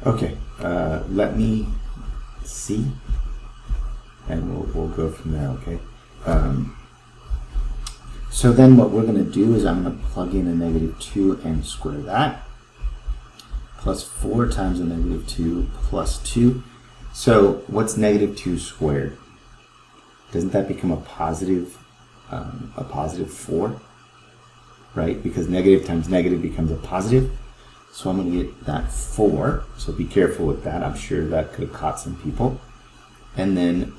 Okay, let me see, and we'll go from there, okay? So then what we're going to do is I'm going to plug in a -2 and square that, plus 4 times a -2 plus 2. So what's -2 squared? Doesn't that become a positive 4, right? Because negative times negative becomes a positive. So I'm going to get that 4. So be careful with that. I'm sure that could have caught some people. And then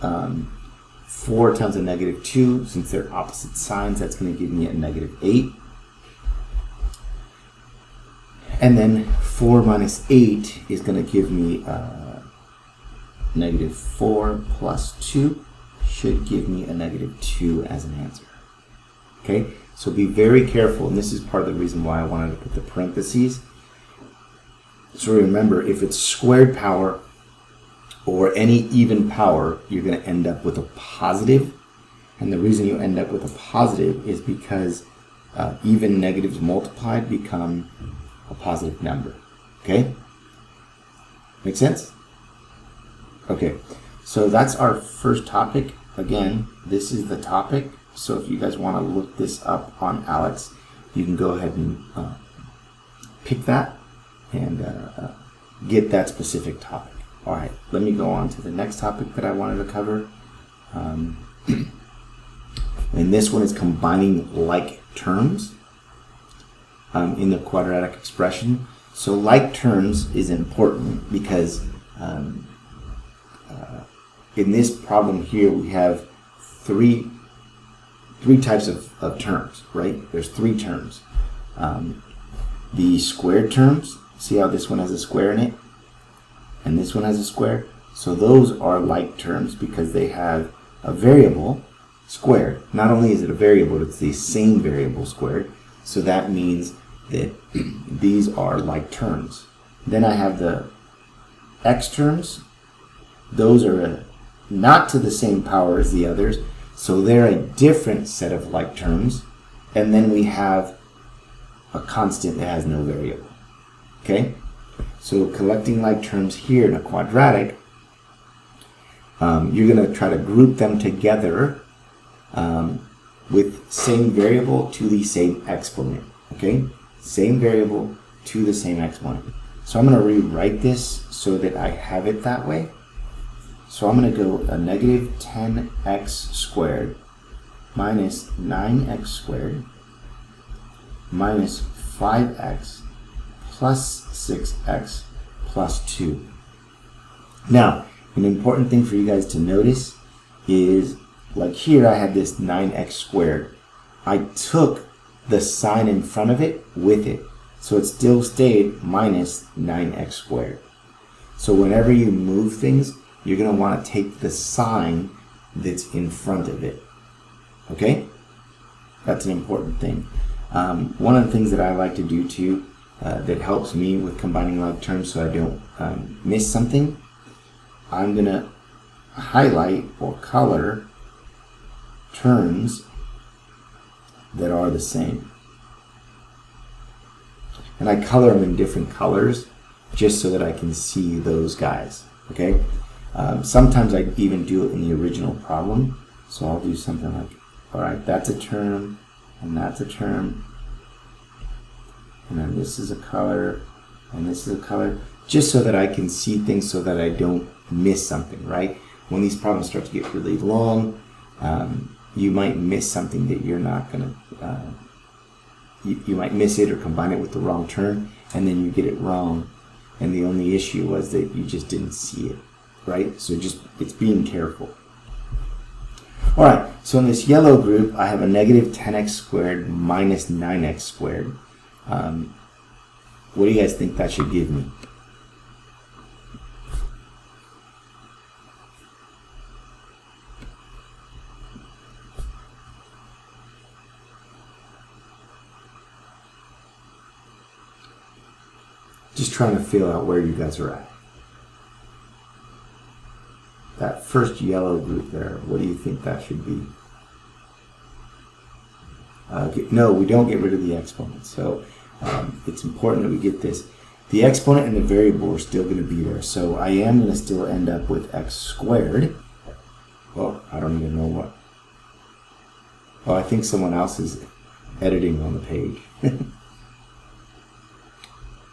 4 times a -2, since they're opposite signs, that's going to give me a -8. And then 4 minus 8 is going to give me -4 plus 2 should give me a -2 as an answer. Okay, so be very careful, and this is part of the reason why I wanted to put the parentheses. So remember, if it's squared power or any even power, you're going to end up with a positive. And the reason you end up with a positive is because even negatives multiplied become a positive number. Okay? Make sense? Okay, so that's our first topic. Again, this is the topic. So if you guys want to look this up on Alex, you can go ahead and pick that and get that specific topic. All right, let me go on to the next topic that I wanted to cover. And this one is combining like terms in the quadratic expression. So like terms is important because in this problem here we have three types of terms, right? There's 3 terms. The squared terms, see how this one has a square in it? And this one has a square. So those are like terms because they have a variable squared. Not only is it a variable, it's the same variable squared. So that means that these are like terms. Then I have the x terms. Those are not to the same power as the others. So they're a different set of like terms. And then we have a constant that has no variable. Okay? So collecting like terms here in a quadratic, you're going to try to group them together with same variable to the same exponent. Okay? Same variable to the same exponent. So I'm going to rewrite this so that I have it that way. So I'm going to go a -10x squared minus 9x squared minus 5x plus 6x plus 2. Now, an important thing for you guys to notice is, like here I had this 9x squared. I took the sign in front of it with it. So it still stayed minus 9x squared. So whenever you move things, you're going to want to take the sign that's in front of it. Okay? That's an important thing. One of the things that I like to do too that helps me with combining like terms so I don't miss something, I'm going to highlight or color terms that are the same. And I color them in different colors just so that I can see those guys. Okay? Sometimes I even do it in the original problem. So I'll do something like, alright, that's a term, and that's a term, and then this is a color, and this is a color, just so that I can see things so that I don't miss something, right? When these problems start to get really long, you might miss something that you're not going to, you might miss it or combine it with the wrong term, and then you get it wrong, and the only issue was that you just didn't see it, right? So it's being careful. All right, so in this yellow group, I have a -10x squared minus 9x squared. What do you guys think that should give me? Just trying to feel out where you guys are at. That first yellow group there, what do you think that should be? No, we don't get rid of the exponent. So it's important that we get this. The exponent and the variable are still going to be there. So I am going to still end up with x squared. Well, I don't even know what. Oh, I think someone else is editing on the page.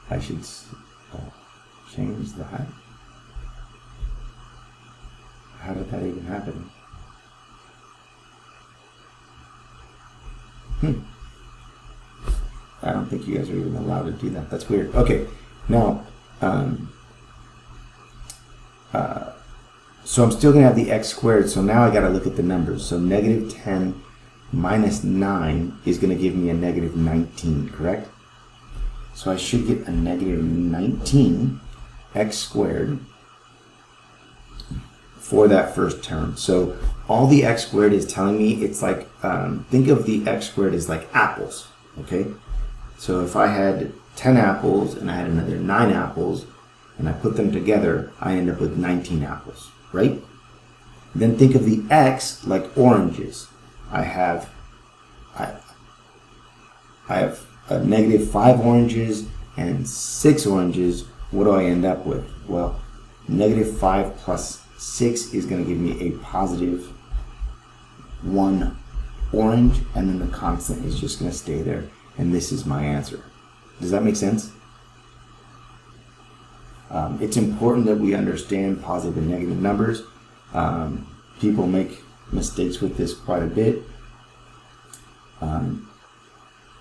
I should change that. How did that even happen? I don't think you guys are even allowed to do that. That's weird. Okay, now, so I'm still going to have the x squared, so now I got to look at the numbers. So negative 10 minus 9 is going to give me a negative 19, correct? So I should get a negative 19 x squared for that first term. So all the x squared is telling me, it's like, think of the x squared as like apples, okay? So if I had 10 apples and I had another 9 apples and I put them together, I end up with 19 apples, right? Then think of the x like oranges. I have a negative 5 oranges and 6 oranges. What do I end up with? Well, negative 5 plus 6 is going to give me a positive 1 orange, and then the constant is just going to stay there, and this is my answer. Does that make sense? It's important that we understand positive and negative numbers. People make mistakes with this quite a bit.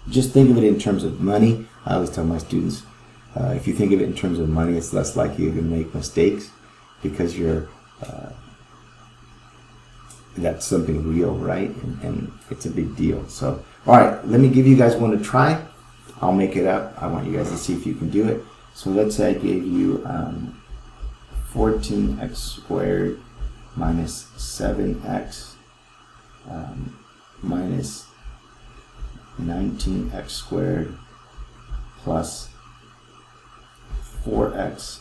Just think of it in terms of money. I always tell my students, if you think of it in terms of money, it's less likely you're going to make mistakes because you're that's something real, right? And it's a big deal. So, all right, let me give you guys one to try. I'll make it up. I want you guys to see if you can do it. So let's say I gave you 14x squared minus 7x minus 19x squared plus 4x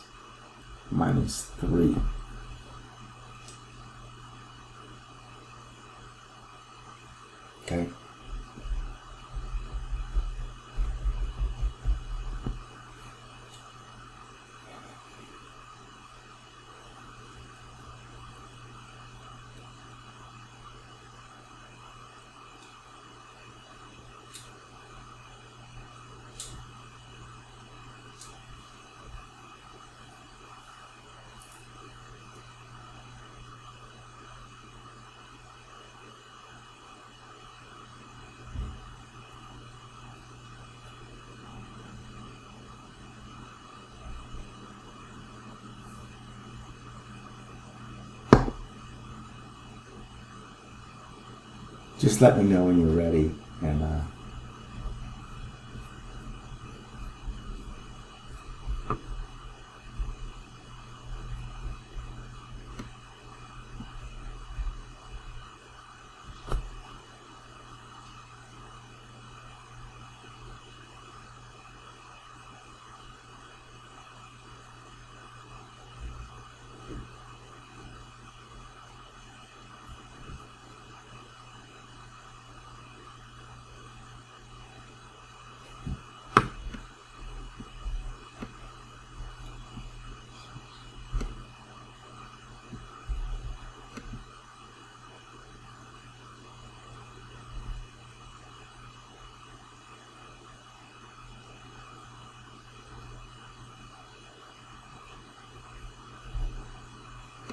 minus 3. Okay. Just let me know when you're ready, and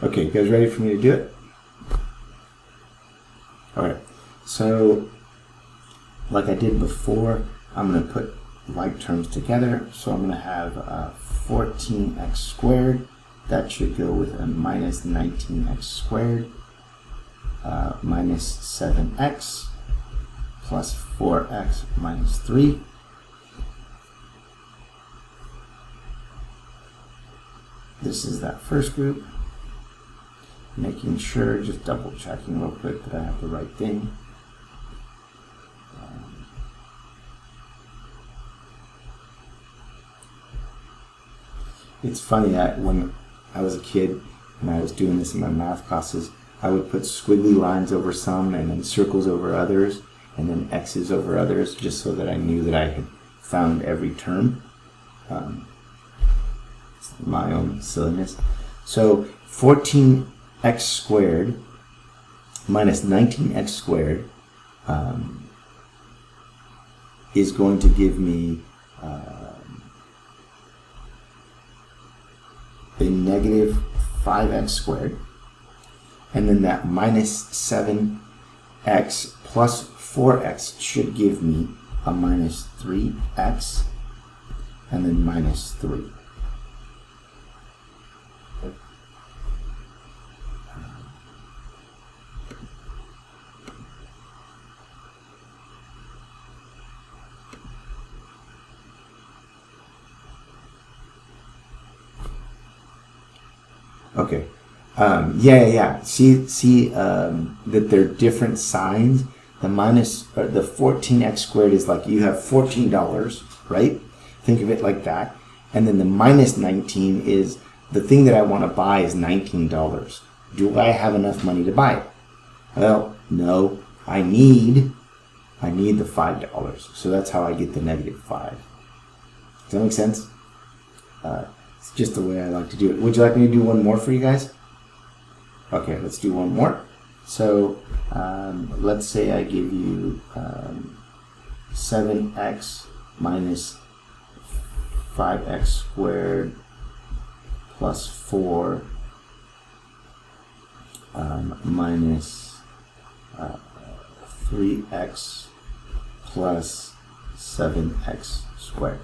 okay, you guys ready for me to do it? Alright, so like I did before, I'm going to put like terms together. So I'm going to have 14x squared. That should go with a minus 19x squared minus 7x plus 4x minus 3. This is that first group. Making sure, just double checking real quick that I have the right thing. It's funny that when I was a kid and I was doing this in my math classes, I would put squiggly lines over some and then circles over others and then X's over others, just so that I knew that I had found every term. my own silliness. So 14x squared minus 19x squared is going to give me a negative 5x squared, and then that minus 7x plus 4x should give me a minus 3x, and then minus 3. Okay. Yeah. See that they're different signs. The minus, or the 14x squared is like you have $14, right? Think of it like that. And then the minus 19 is the thing that I want to buy is $19. Do I have enough money to buy it? Well, no. I need the $5. So that's how I get the negative 5. Does that make sense? It's just the way I like to do it. Would you like me to do one more for you guys? Okay, let's do one more. So let's say I give you 7x minus 5x squared plus 4 minus 3x plus 7x squared.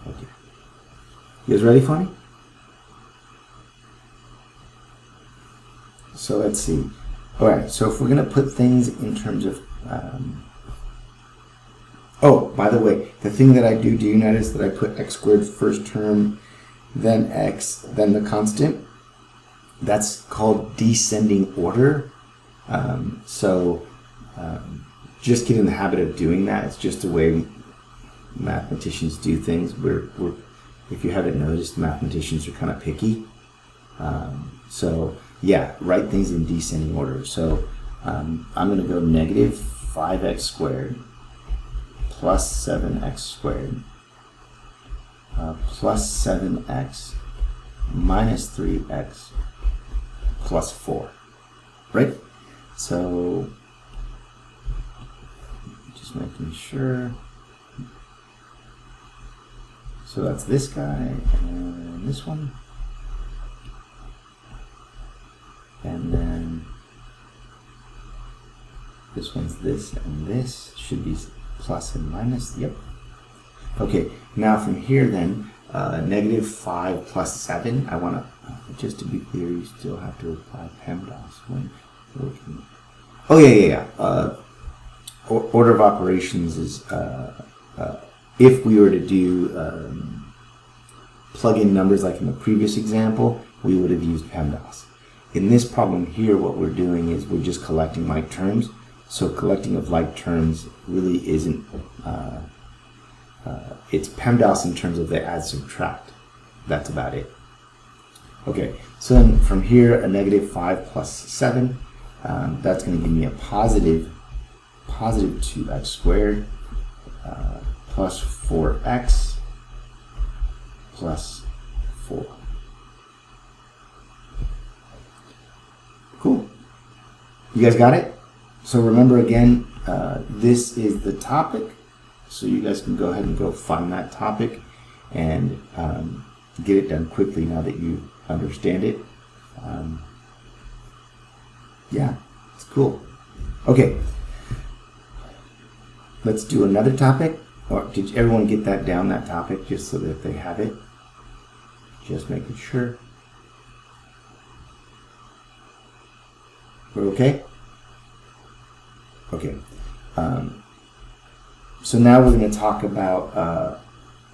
Okay. You guys ready for me? So let's see. All right. So if we're going to put things in terms of... oh, by the way, the thing that I do you notice that I put x squared first term, then x, then the constant? That's called descending order. Just get in the habit of doing that. It's just the way mathematicians do things. If you haven't noticed, mathematicians are kind of picky. Yeah, write things in descending order. So I'm going to go negative 5x squared plus 7x squared plus 7x minus 3x plus 4. Right? So just making sure. So that's this guy and this one. And then this one's this and this should be plus and minus. Yep. Okay, now from here then, negative 5 plus 7. I want to, just to be clear, you still have to apply PEMDAS when working. Oh, yeah. Order of operations is, if we were to do plug-in numbers like in the previous example, we would have used PEMDAS. In this problem here, what we're doing is we're just collecting like terms. So collecting of like terms really isn't, it's PEMDAS in terms of the add subtract. That's about it. Okay, so then from here, a negative 5 plus 7, that's going to give me a positive 2x squared plus 4x plus 4. You guys got it? So remember again, this is the topic. So you guys can go ahead and go find that topic and get it done quickly now that you understand it. Yeah, it's cool. Okay, let's do another topic. Or did everyone get that down, that topic, just so that they have it? Just making sure. We're okay? Okay. So now we're going to talk about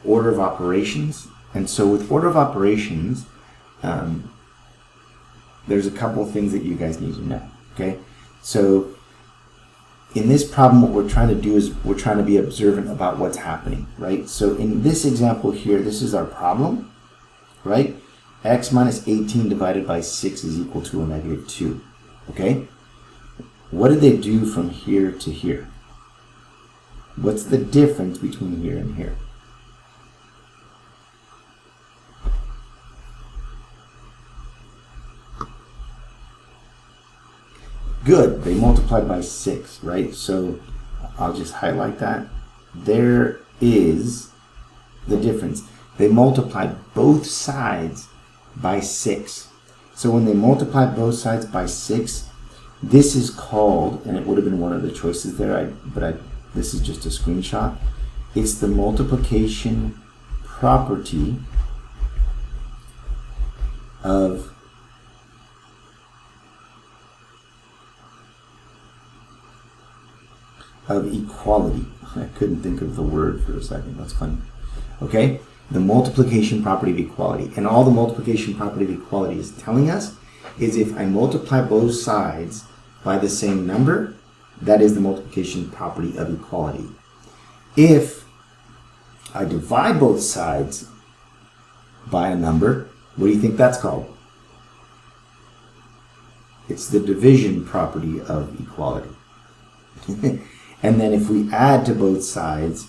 order of operations. And so with order of operations, there's a couple of things that you guys need to know. Okay? So in this problem, what we're trying to do is we're trying to be observant about what's happening, right? So in this example here, this is our problem, right? X minus 18 divided by 6 is equal to a negative 2, okay? What did they do from here to here? What's the difference between here and here? Good, they multiplied by 6, right? So I'll just highlight that. There is the difference. They multiplied both sides by 6. So when they multiplied both sides by 6, this is called, and it would have been one of the choices there, this is just a screenshot. It's the multiplication property of equality. I couldn't think of the word for a second. That's funny. Okay? The multiplication property of equality. And all the multiplication property of equality is telling us is if I multiply both sides by the same number, that is the multiplication property of equality. If I divide both sides by a number, what do you think that's called? It's the division property of equality. And then if we add to both sides,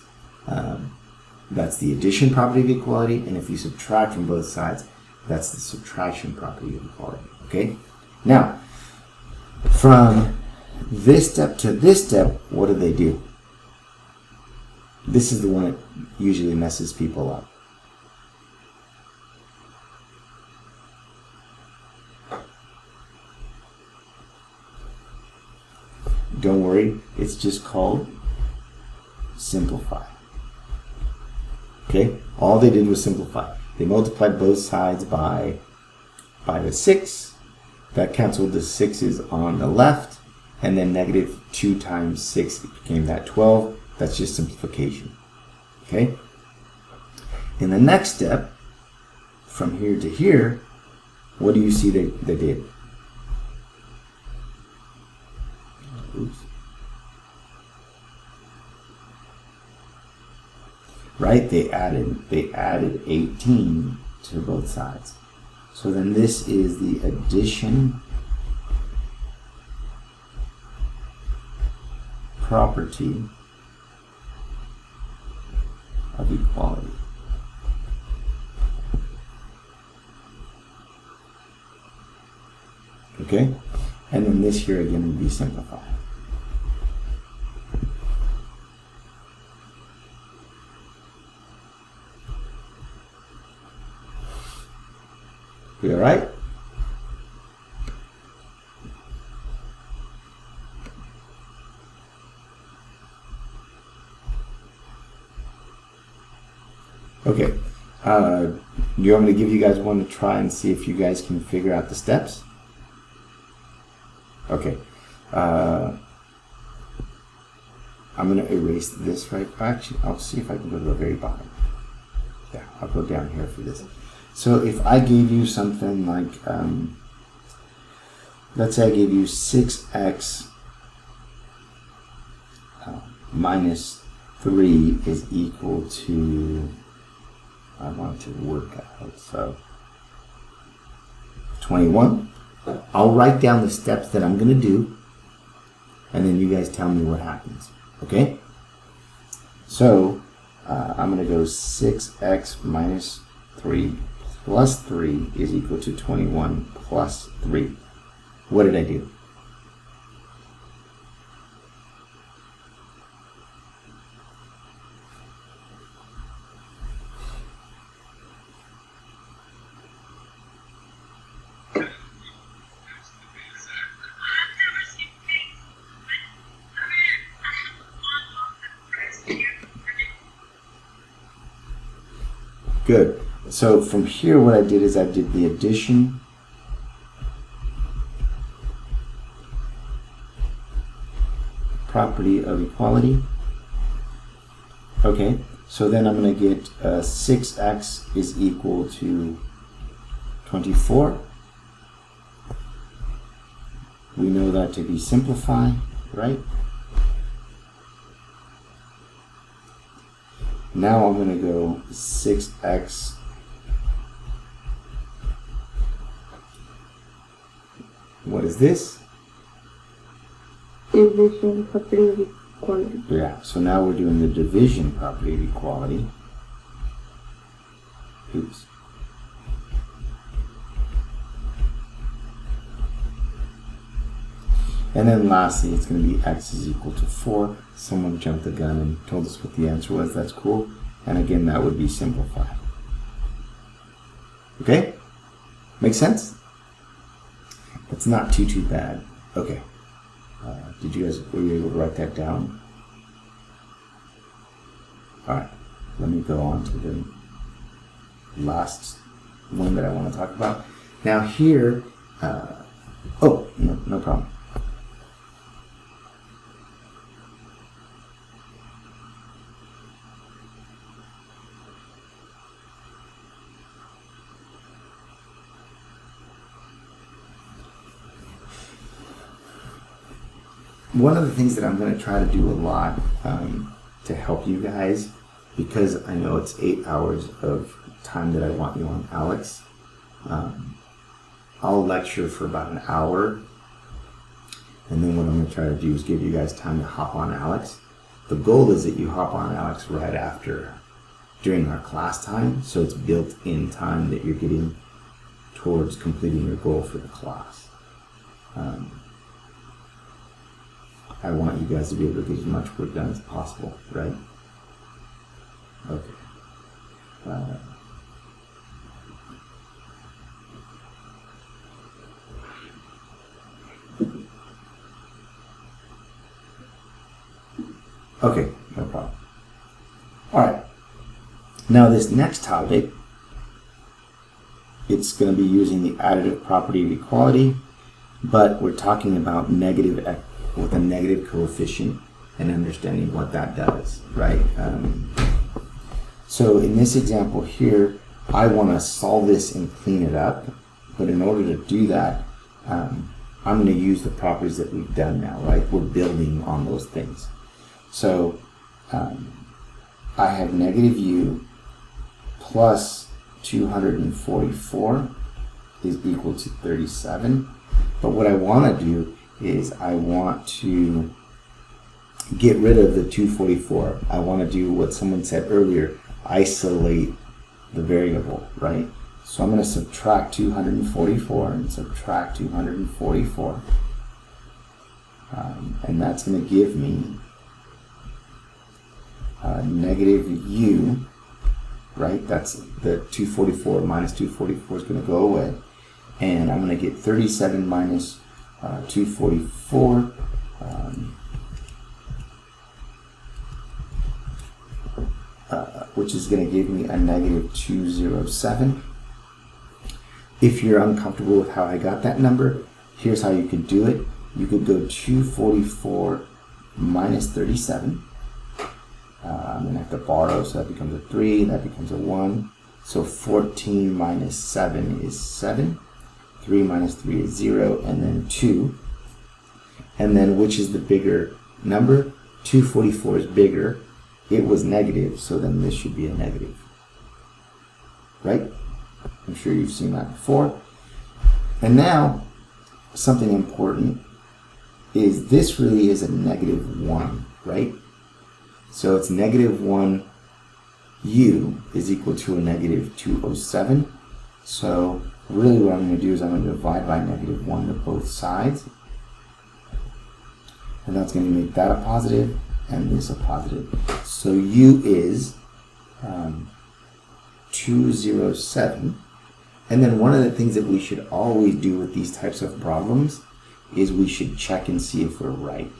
that's the addition property of equality. And if you subtract from both sides, that's the subtraction property of equality. Okay? Now, from this step to this step, what do? This is the one that usually messes people up. Don't worry, it's just called simplify. Okay? All they did was simplify. They multiplied both sides by the 6. That canceled the 6's on the left. And then negative 2 times 6 became that 12. That's just simplification. Okay? In the next step, from here to here, what do you see they did? Oops. Right? They added 18 to both sides. So then this is the addition property of equality. Okay? And then this here again would be simplified. We all right? Okay. Do you want me to give you guys one to try and see if you guys can figure out the steps? Okay. I'm going to erase this right. Actually, I'll see if I can go to the very bottom. Yeah, I'll go down here for this. So if I gave you something like, let's say I gave you 6x minus 3 is equal to, I want to work out, so 21. I'll write down the steps that I'm going to do, and then you guys tell me what happens, okay? So I'm going to go 6x minus 3 plus 3 is equal to 21 plus 3. What did I do? Good. So from here, what I did is I did the addition property of equality. Okay, so then I'm going to get 6x is equal to 24. We know that to be simplify, right? Now I'm going to go 6x what is this? Division property of equality. Yeah, so now we're doing the division property of equality. Oops. And then lastly, it's going to be x is equal to 4. Someone jumped the gun and told us what the answer was. That's cool. And again, that would be simplified. Okay? Makes sense? It's not too bad. Okay. Were you able to write that down? Alright. Let me go on to the last one that I want to talk about. Now here, no problem. One of the things that I'm going to try to do a lot to help you guys, because I know it's 8 hours of time that I want you on Alex, I'll lecture for about an hour, and then what I'm going to try to do is give you guys time to hop on Alex. The goal is that you hop on Alex right after, during our class time, so it's built in time that you're getting towards completing your goal for the class. I want you guys to be able to get as much work done as possible, right? Okay. Okay, no problem. All right. Now this next topic, it's going to be using the additive property of equality, but we're talking about with a negative coefficient and understanding what that does, right? So in this example here, I want to solve this and clean it up, but in order to do that, I'm going to use the properties that we've done now, right? We're building on those things. So I have negative u plus 244 is equal to 37. But what I want to do is I want to get rid of the 244. I want to do what someone said earlier, isolate the variable, right? So I'm going to subtract 244 and subtract 244. And that's going to give me negative u, right? That's the 244 minus 244 is going to go away. And I'm going to get 37 minus 244, which is going to give me a negative 207. If you're uncomfortable with how I got that number, here's how you could do it. You could go 244 minus 37. I'm going to have to borrow, so that becomes a 3, that becomes a 1. So 14 minus 7 is 7. 3 minus 3 is 0, and then 2. And then which is the bigger number? 244 is bigger. It was negative, so then this should be a negative. Right? I'm sure you've seen that before. And now, something important is this really is a negative 1, right? So it's negative 1 u is equal to a negative 207. So really what I'm going to do is I'm going to divide by negative 1 to both sides. And that's going to make that a positive and this a positive. So u is 207. And then one of the things that we should always do with these types of problems is we should check and see if we're right.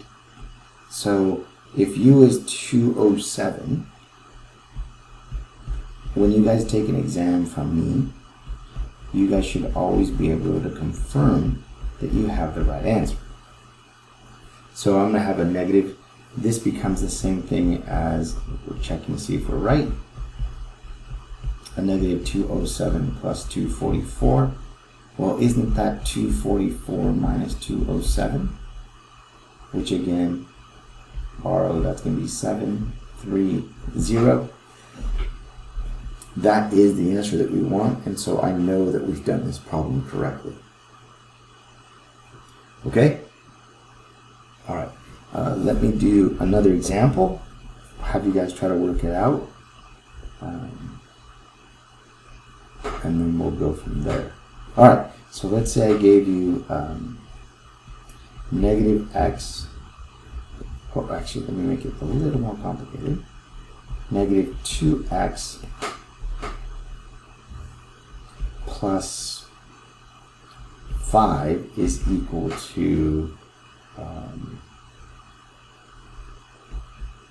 So if u is 207, when you guys take an exam from me, you guys should always be able to confirm that you have the right answer. So I'm going to have a negative. This becomes the same thing as we're checking to see if we're right. A negative 207 plus 244. Well, isn't that 244 minus 207? Which again, borrow, that's going to be 730. That is the answer that we want, and so I know that we've done this problem correctly. Okay? All right. Let me do another example. Have you guys try to work it out. And then we'll go from there. All right. So let's say I gave you negative x. Oh, actually, let me make it a little more complicated. Negative 2x plus 5 is equal to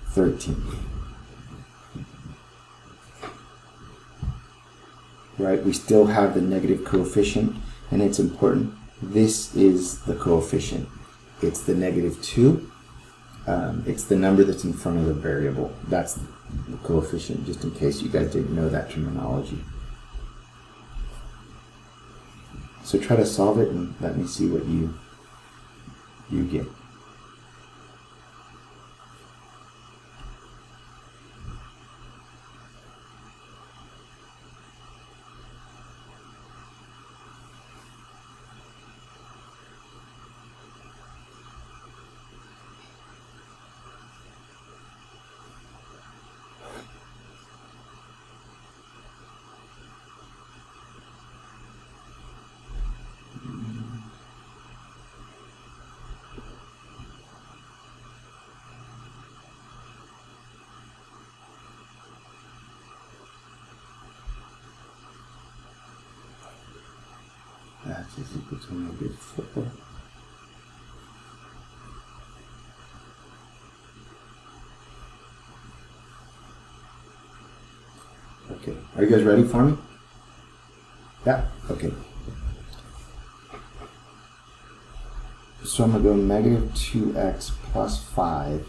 13. Right, we still have the negative coefficient, and it's important. This is the coefficient. It's the negative 2. It's the number that's in front of the variable. That's the coefficient, just in case you guys didn't know that terminology. So try to solve it and let me see what you get. That is equal to negative 4. Okay, are you guys ready for me? Yeah, okay. So I'm going to go negative 2x plus 5.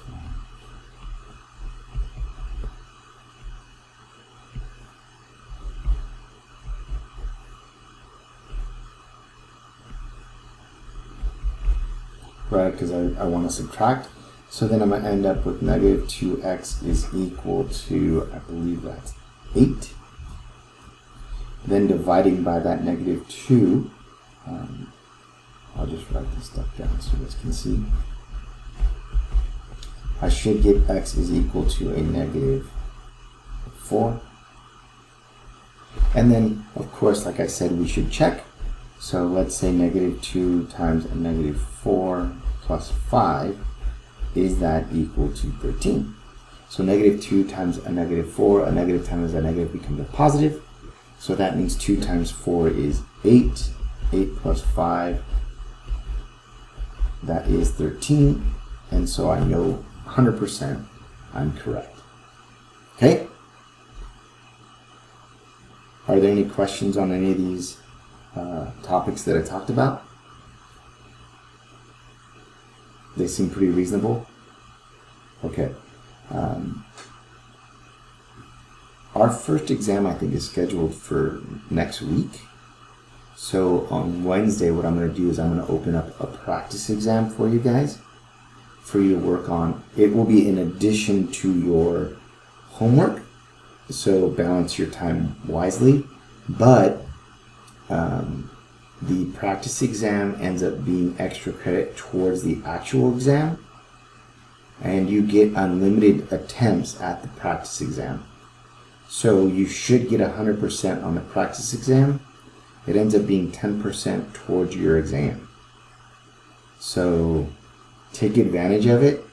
Right, because I want to subtract. So then I'm going to end up with negative 2x is equal to, I believe that's 8. Then dividing by that negative 2, I'll just write this stuff down so you guys can see. I should get x is equal to a negative 4. And then, of course, like I said, we should check. So let's say negative 2 times a negative 4 plus 5, is that equal to 13? So negative 2 times a negative 4, a negative times a negative becomes a positive. So that means 2 times 4 is 8. 8 plus 5, that is 13. And so I know 100% I'm correct. Okay? Are there any questions on any of these topics that I talked about? They seem pretty reasonable. Okay. Our first exam, I think, is scheduled for next week. So on Wednesday, what I'm going to do is I'm going to open up a practice exam for you guys, for you to work on. It will be in addition to your homework, so balance your time wisely. But the practice exam ends up being extra credit towards the actual exam, and you get unlimited attempts at the practice exam. So you should get 100% on the practice exam. It ends up being 10% towards your exam. So take advantage of it,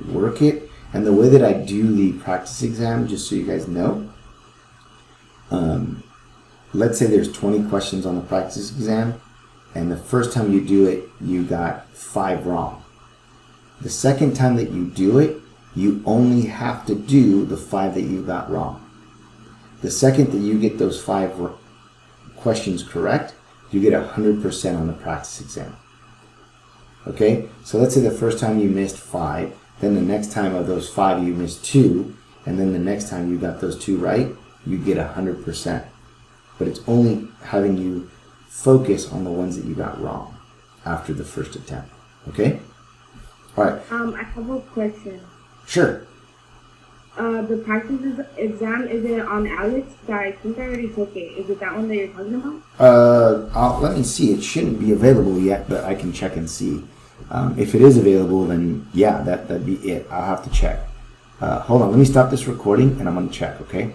work it. And the way that I do the practice exam, just so you guys know, let's say there's 20 questions on the practice exam, and the first time you do it, you got 5 wrong. The second time that you do it, you only have to do the 5 that you got wrong. The second that you get those 5 questions correct, you get 100% on the practice exam. Okay, so let's say the first time you missed 5, then the next time of those 5 you missed 2, and then the next time you got those 2 right, you get 100%. But it's only having you focus on the ones that you got wrong after the first attempt. Okay? All right. I have a question. Sure. The practice exam, is it on Alex? I think I already took it. Is it that one that you're talking about? Let me see. It shouldn't be available yet, but I can check and see. If it is available, then yeah, that'd be it. I'll have to check. Hold on. Let me stop this recording, and I'm going to check, okay?